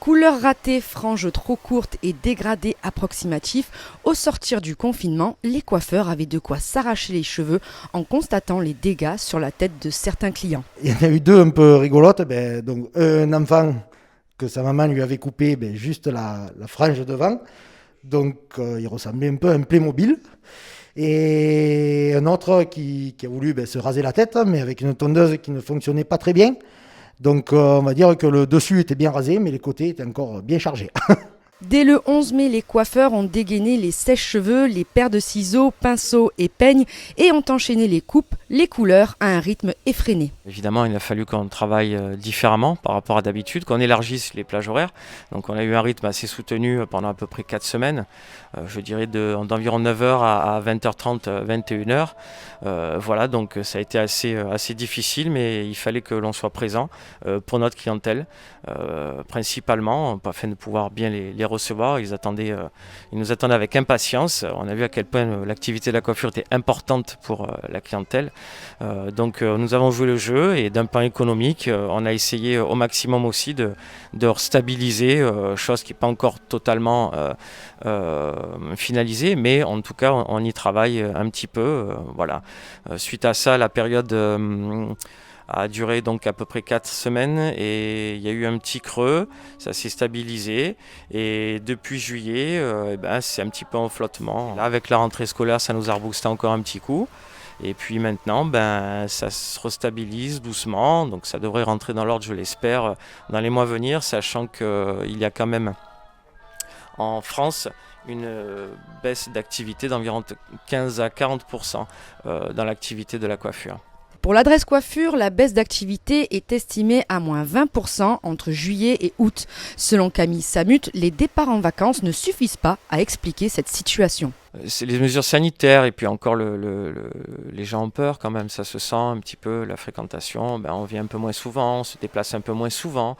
Couleurs ratées, franges trop courtes et dégradés approximatifs, au sortir du confinement, les coiffeurs avaient de quoi s'arracher les cheveux en constatant les dégâts sur la tête de certains clients. Il y en a eu deux un peu rigolotes. Donc, un enfant que sa maman lui avait coupé juste la frange devant. Donc il ressemblait un peu à un Playmobil. Et un autre qui a voulu se raser la tête, mais avec une tondeuse qui ne fonctionnait pas très bien. Donc on va dire que le dessus était bien rasé, mais les côtés étaient encore bien chargés. Dès le 11 mai, les coiffeurs ont dégainé les sèche-cheveux, les paires de ciseaux, pinceaux et peignes et ont enchaîné les coupes, les couleurs à un rythme effréné. Évidemment, il a fallu qu'on travaille différemment par rapport à d'habitude, qu'on élargisse les plages horaires. Donc on a eu un rythme assez soutenu pendant à peu près 4 semaines, je dirais d'environ 9h à 20h30, 21h. Voilà, donc ça a été assez difficile, mais il fallait que l'on soit présent pour notre clientèle, principalement, afin de pouvoir bien les recevoir. Ils nous attendaient avec impatience. On a vu à quel point l'activité de la coiffure était importante pour la clientèle. Donc nous avons joué le jeu et d'un point économique, on a essayé au maximum aussi de stabiliser, chose qui n'est pas encore totalement finalisée, mais en tout cas on y travaille un petit peu. Voilà. Suite à ça, la période a duré donc à peu près 4 semaines et il y a eu un petit creux, ça s'est stabilisé et depuis juillet, c'est un petit peu en flottement. Là, avec la rentrée scolaire, ça nous a reboosté encore un petit coup. Et puis maintenant, ça se restabilise doucement, donc ça devrait rentrer dans l'ordre, je l'espère, dans les mois à venir, sachant qu'il y a quand même en France une baisse d'activité d'environ 15 à 40% dans l'activité de la coiffure. Pour l'adresse coiffure, la baisse d'activité est estimée à moins 20% entre juillet et août. Selon Camille Samut, les départs en vacances ne suffisent pas à expliquer cette situation. C'est les mesures sanitaires et puis encore les gens ont peur quand même, ça se sent un petit peu, la fréquentation, on vient un peu moins souvent, on se déplace un peu moins souvent,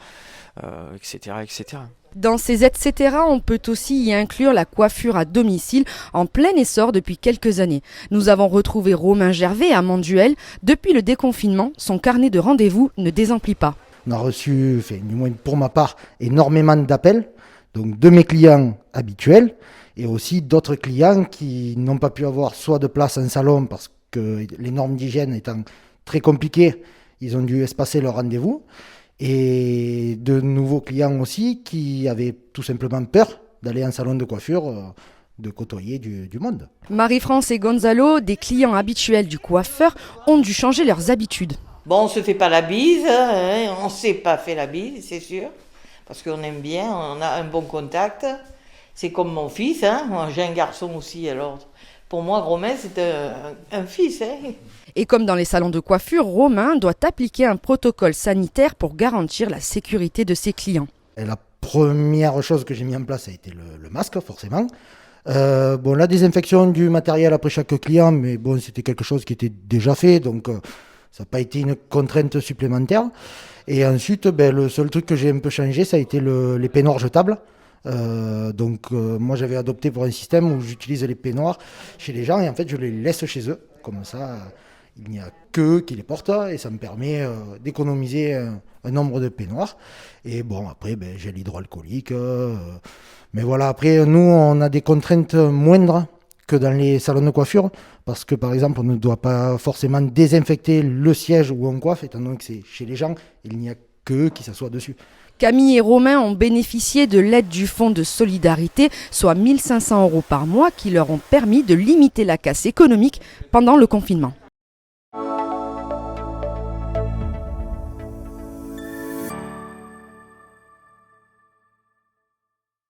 etc., etc. Dans ces etc., on peut aussi y inclure la coiffure à domicile en plein essor depuis quelques années. Nous avons retrouvé Romain Gervais à Manduel. Depuis le déconfinement, son carnet de rendez-vous ne désemplit pas. On a reçu, du moins pour ma part, énormément d'appels, donc de mes clients habituels et aussi d'autres clients qui n'ont pas pu avoir soit de place en salon parce que les normes d'hygiène étant très compliquées, ils ont dû espacer leur rendez-vous. Et de nouveaux clients aussi qui avaient tout simplement peur d'aller en salon de coiffure, de côtoyer du monde. Marie-France et Gonzalo, des clients habituels du coiffeur, ont dû changer leurs habitudes. Bon, on se fait pas la bise, on s'est pas fait la bise, c'est sûr, parce qu'on aime bien, on a un bon contact. C'est comme mon fils, moi j'ai un garçon aussi, alors pour moi Romain c'est un fils. Et comme dans les salons de coiffure, Romain doit appliquer un protocole sanitaire pour garantir la sécurité de ses clients. Et la première chose que j'ai mis en place, ça a été le masque, forcément. La désinfection du matériel après chaque client, mais bon, c'était quelque chose qui était déjà fait, donc ça n'a pas été une contrainte supplémentaire. Et ensuite, le seul truc que j'ai un peu changé, ça a été les peignoirs jetables. Moi, j'avais adopté pour un système où j'utilise les peignoirs chez les gens et en fait, je les laisse chez eux, comme ça. Il n'y a qu'eux qui les portent et ça me permet d'économiser un nombre de peignoirs. Et bon, après, gel hydroalcoolique. Mais voilà, après, nous, on a des contraintes moindres que dans les salons de coiffure. Parce que, par exemple, on ne doit pas forcément désinfecter le siège où on coiffe, étant donné que c'est chez les gens, il n'y a qu'eux qui s'assoient dessus. Camille et Romain ont bénéficié de l'aide du Fonds de solidarité, soit 1 500 € par mois, qui leur ont permis de limiter la casse économique pendant le confinement.